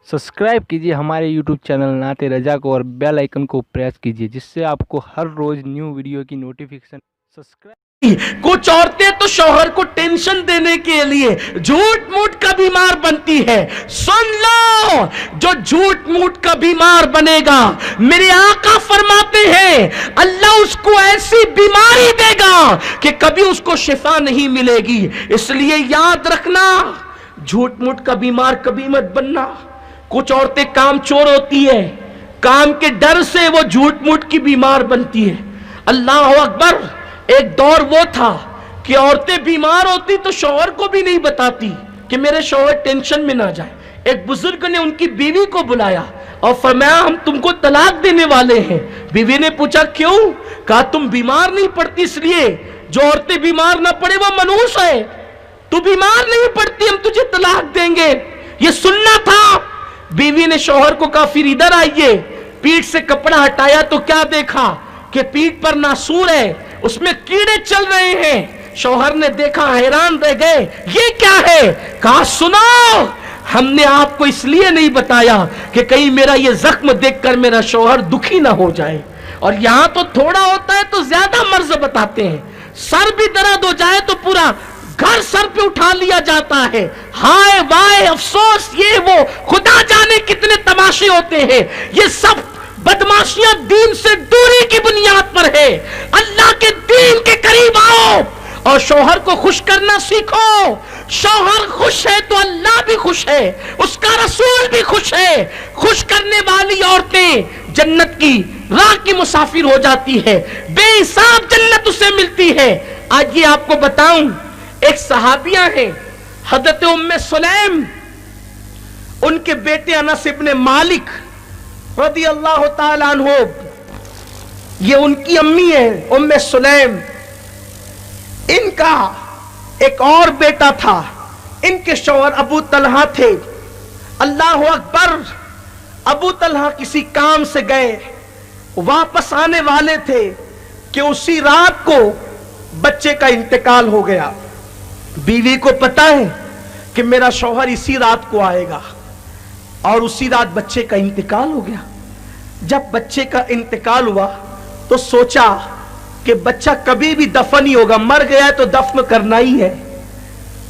Subscribe कीजिए हमारे YouTube channel नाते रजा को और बेल आइकन को प्रेस कीजिए जिससे आपको हर रोज न्यू वीडियो की नोटिफिकेशन कुछ औरतें तो शौहर को टेंशन देने के लिए झूठ मूठ का बीमार बनती है। सुन लो, जो झूठ मूठ का बीमार बनेगा, मेरे आका फरमाते हैं अल्लाह उसको ऐसी बीमारी देगा कि कभी उसको शिफा नहीं मिलेगी। इसलिए याद रखना, झूठ मूठ का बीमार कभी मत बनना। कुछ औरतें काम चोर होती है, काम के डर से वो झूठ मूठ की बीमार बनती है। अल्लाह अकबर। एक दौर वो था कि औरतें बीमार होती तो शौहर को भी नहीं बताती कि मेरे शौहर टेंशन में ना जाए। एक बुजुर्ग ने उनकी बीवी को बुलाया और फरमाया हम तुमको तलाक देने वाले हैं। बीवी ने पूछा क्यों? कहा तुम बीमार नहीं पड़ती इसलिए। जो औरतें बीमार ना पड़े वो मनुष्य है, तू बीमार नहीं पड़ती, हम तुझे तलाक देंगे। ये सुनना था। बीवी ने शौहर को कहा फिर इधर आइए। पीठ से कपड़ा हटाया तो क्या देखा कि पीठ पर नासूर है, उसमें कीड़े चल रहे हैं। शौहर ने देखा, हैरान रह गए, ये क्या है? कहा सुनो, हमने आपको इसलिए नहीं बताया कि कहीं मेरा ये जख्म देखकर मेरा शौहर दुखी ना हो जाए। और यहां तो थोड़ा होता है तो ज्यादा मर्ज बताते हैं। सर भी दर्द हो जाए तो पूरा घर सर पे उठा लिया जाता है। हाय वाय अफसोस, ये वो खुदा जाने कितने तमाशे होते हैं। ये सब बदमाशियां दीन से दूरी की बुनियाद पर है। अल्लाह के दीन के करीब आओ और शौहर को खुश करना सीखो। शौहर खुश है तो अल्लाह भी खुश है, उसका रसूल भी खुश है। खुश करने वाली औरतें जन्नत की राह की मुसाफिर हो जाती है, बेहिसाब जन्नत उसे मिलती है। आज ये आपको बताऊं, एक सहाबिया है हजरत उम्मे सुलैम, उनके बेटे अनस इब्ने मालिक रदी अल्लाह ताला अन्हु, ये उनकी अम्मी है उम्मे सुलैम। इनका एक और बेटा था, इनके शौहर अबू तलहा थे। अल्लाह अकबर। अबू तलहा किसी काम से गए, वापस आने वाले थे कि उसी रात को बच्चे का इंतकाल हो गया। बीवी को पता है कि मेरा शौहर इसी रात को आएगा और उसी रात बच्चे का इंतकाल हो गया। जब बच्चे का इंतकाल हुआ तो सोचा कि बच्चा कभी भी दफन ही होगा, मर गया है तो दफन करना ही है।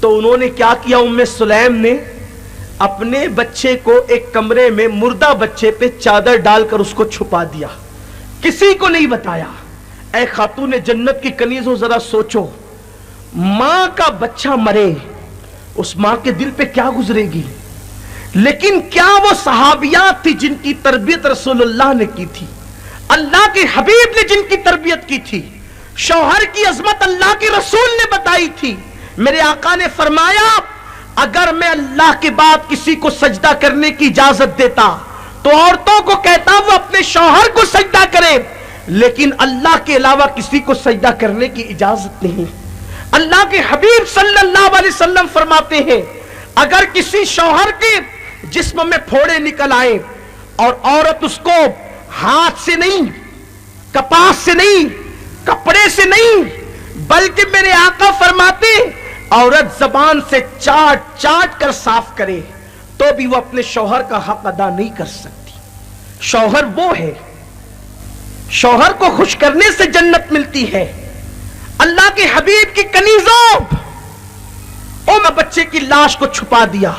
तो उन्होंने क्या किया, उम्मे सुलैम ने अपने बच्चे को एक कमरे में मुर्दा बच्चे पे चादर डालकर उसको छुपा दिया, किसी को नहीं बताया। ऐ खातून जन्नत की कनीज़ो, जरा सोचो, मां का बच्चा मरे, उस मां के दिल पे क्या गुजरेगी। लेकिन क्या वो सहाबियात थी जिनकी तरबियत रसूलुल्लाह ने की थी, अल्लाह के हबीब ने जिनकी तरबियत की थी। शौहर की अजमत अल्लाह के रसूल ने बताई थी। मेरे आका ने फरमाया अगर मैं अल्लाह के बाद किसी को सजदा करने की इजाजत देता तो औरतों को कहता वो अपने शौहर को सजदा करे, लेकिन अल्लाह के अलावा किसी को सजदा करने की इजाजत नहीं। अल्लाह के हबीब सल्लल्लाहु अलैहि वसल्लम फरमाते हैं अगर किसी शौहर के जिस्म में फोड़े निकल आए और औरत उसको हाथ से नहीं, कपास से नहीं, कपड़े से नहीं, बल्कि मेरे आका फरमाते औरत जबान से चाट चाट कर साफ करे तो भी वो अपने शौहर का हक अदा नहीं कर सकती। शौहर वो है, शौहर को खुश करने से जन्नत मिलती है। अल्लाह के हबीब की कनीज़ों, मैं बच्चे की लाश को छुपा दिया।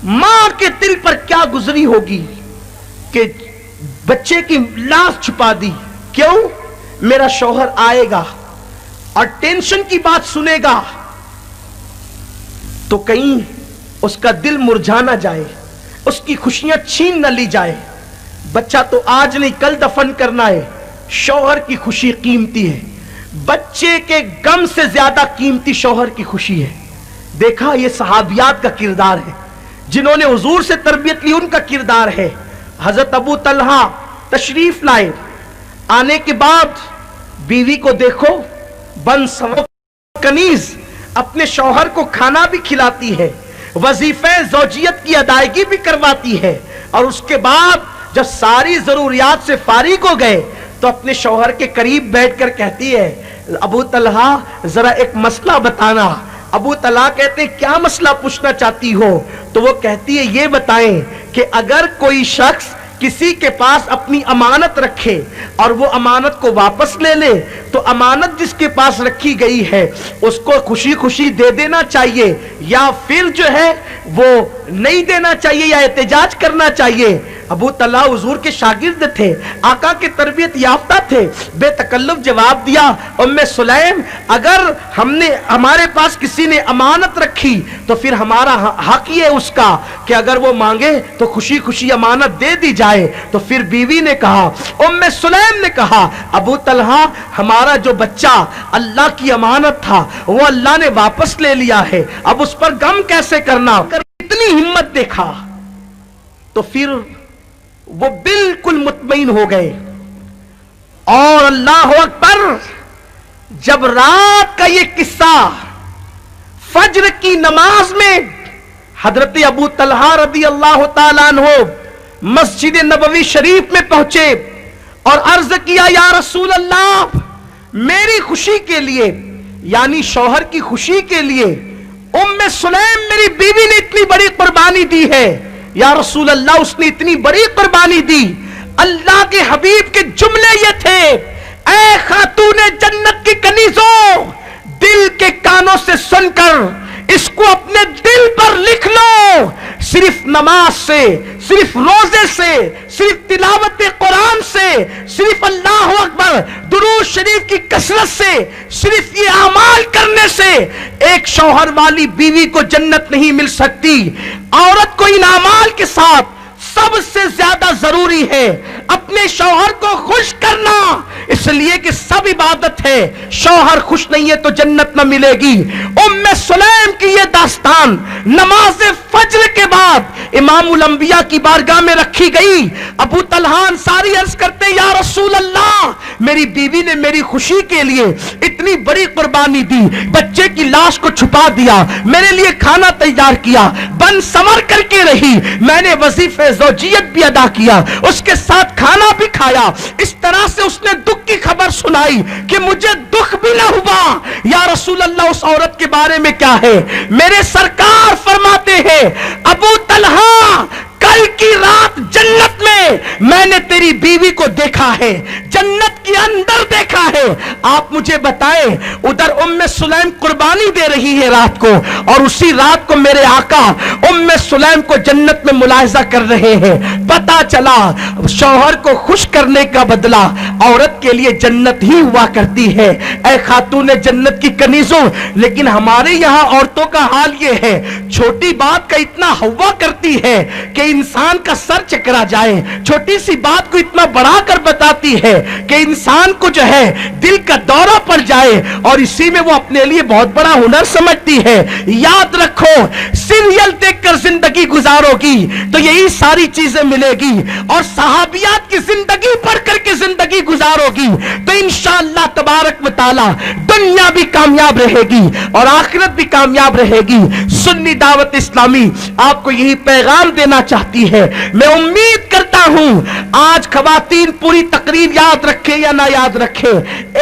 मां के दिल पर क्या गुजरी होगी कि बच्चे की लाश छुपा दी। क्यों? मेरा शौहर आएगा और टेंशन की बात सुनेगा तो कहीं उसका दिल मुरझा ना जाए, उसकी खुशियां छीन न ली जाए। बच्चा तो आज नहीं कल दफन करना है। शौहर की खुशी कीमती है, बच्चे के गम से ज्यादा कीमती शौहर की खुशी है। देखा, ये सहाबियात का किरदार है, जिन्होंने हुजूर से तरबियत ली उनका किरदार है। हजरत अबू तलहा तशरीफ लाए, आने के बाद बीवी को देखो बन कनीज अपने शौहर को खाना भी खिलाती है, वजीफे ज़ौजियत की अदायगी भी करवाती है। और उसके बाद जब सारी जरूरियात से फारिग हो गए तो अपने शौहर के करीब बैठकर कहती है अबू तलहा जरा एक मसला बताना। अबू तलहा कहते हैं क्या मसला पूछना चाहती हो? तो वो कहती है ये बताएं کہ اگر کوئی شخص کسی کے پاس اپنی امانت رکھے اور وہ امانت کو واپس لے لے تو امانت جس کے پاس رکھی گئی ہے اس کو خوشی خوشی دے دینا چاہیے یا پھر جو ہے وہ نہیں دینا چاہیے یا احتجاج کرنا چاہیے؟ ابو طلحہ حضور کے شاگرد تھے، آقا کے تربیت یافتہ تھے، بے تکلف جواب دیا، ام سلیم اگر ہمارے پاس کسی نے امانت رکھی تو پھر ہمارا حق یہ اس کا کہ اگر وہ مانگے تو خوشی خوشی امانت دے دی جائے۔ تو پھر بیوی نے کہا، ام سلیم نے کہا، ابو طلحہ ہمارا جو بچہ اللہ کی امانت تھا وہ اللہ نے واپس لے لیا ہے، اب اس پر غم کیسے کرنا؟ اتنی ہمت دیکھا تو پھر وہ بالکل مطمئن ہو گئے۔ اور اللہ اکبر، جب رات کا یہ قصہ فجر کی نماز میں حضرت ابو طلحہ رضی اللہ تعالیٰ عنہ مسجد نبوی شریف میں پہنچے اور عرض کیا، یا رسول اللہ میری خوشی کے لیے یعنی شوہر کی خوشی کے لیے ام سلیم میری بیوی نے اتنی بڑی قربانی دی ہے، یا رسول اللہ اس نے اتنی بڑی قربانی دی۔ اللہ کے حبیب کے جملے یہ تھے، اے خاتون جنت کی کنیزوں، دل کے کانوں سے سن کر اس کو اپنے دل پر لکھ لو، صرف نماز سے، صرف روزے سے، صرف تلاوت قرآن سے، صرف اللہ اکبر درود شریف کی کثرت سے، صرف یہ اعمال کرنے سے ایک شوہر والی بیوی کو جنت نہیں مل سکتی۔ عورت کو ان اعمال کے ساتھ سب سے زیادہ ضروری ہے اپنے شوہر کو خوش کرنا، اس لیے کہ سب عبادت ہے، شوہر خوش نہیں ہے تو جنت نہ ملے گی۔ ام سلیم کی یہ داستان نماز فجر کے بعد امام الانبیاء کی بارگاہ میں رکھی گئی۔ ابو طلحہ انصاری عرض کرتے، یا رسول اللہ میری بیوی نے میری خوشی کے لیے اتنی بڑی قربانی دی، بچے کی لاش کو چھپا دیا، میرے لیے کھانا تیار کیا، بن سمر کر کے رہی، میں نے وظیفہ زوجیت بھی ادا کیا، اس کے ساتھ کھانا بھی کھایا، اس طرح سے اس نے دکھ کی خبر سنائی کہ مجھے دکھ بھی نہ ہوا۔ یا رسول اللہ اس عورت کے بارے میں کیا ہے؟ میرے سرکار فرماتے ہیں، ابو طلحہ کل کی رات جنت میں نے تیری بیوی کو دیکھا ہے، جنت کے اندر دیکھا ہے، آپ مجھے بتائیں ادھر ام سلیم قربانی دے رہی ہے رات کو، اور اسی رات کو میرے آقا ام سلیم کو جنت میں ملاحظہ کر رہے ہیں۔ پتا چلا شوہر کو خوش کرنے کا بدلہ عورت کے لیے جنت ہی ہوا کرتی ہے۔ اے خاتون جنت کی کنیزوں، لیکن ہمارے یہاں عورتوں کا حال یہ ہے، چھوٹی بات کا اتنا ہوا کرتی ہے کہ انسان کا سر چکرا جائے، چھوٹی سی بات کو اتنا بڑھا کر بتاتی ہے کہ انسان کو جو ہے دل کا دورہ پڑ جائے، اور اسی میں وہ اپنے لیے بہت بڑا ہنر سمجھتی ہے۔ یاد رکھو، سیریل دیکھ کر زندگی گزارو گی تو یہی ساری چیزیں ملے گی، اور صحابیات کی زندگی پڑھ کر کے زندگی گزارو گی تو انشاءاللہ تبارک و تعالی دنیا بھی کامیاب رہے گی اور آخرت بھی کامیاب رہے گی۔ سنی دعوت اسلامی آپ کو یہی پیغام دینا چاہتی ہے۔ میں امید کرتا ہوں آج خواتین پوری تقریر یاد رکھے یا نہ یاد رکھے،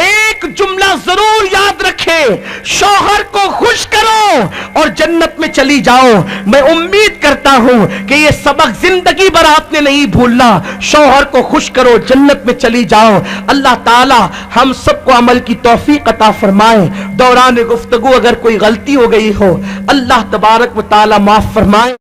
ایک جملہ ضرور یاد رکھے، شوہر کو خوش کرو اور جنت میں چلی جاؤ۔ میں امید کرتا ہوں کہ یہ سبق زندگی بھر آپ نے نہیں بھولنا، شوہر کو خوش کرو، جنت میں چلی جاؤ۔ اللہ تعالی ہم سب کو عمل کی توفیق عطا فرمائے۔ دوران گفتگو اگر کوئی غلطی ہو گئی ہو، اللہ تبارک و تعالی معاف فرمائے۔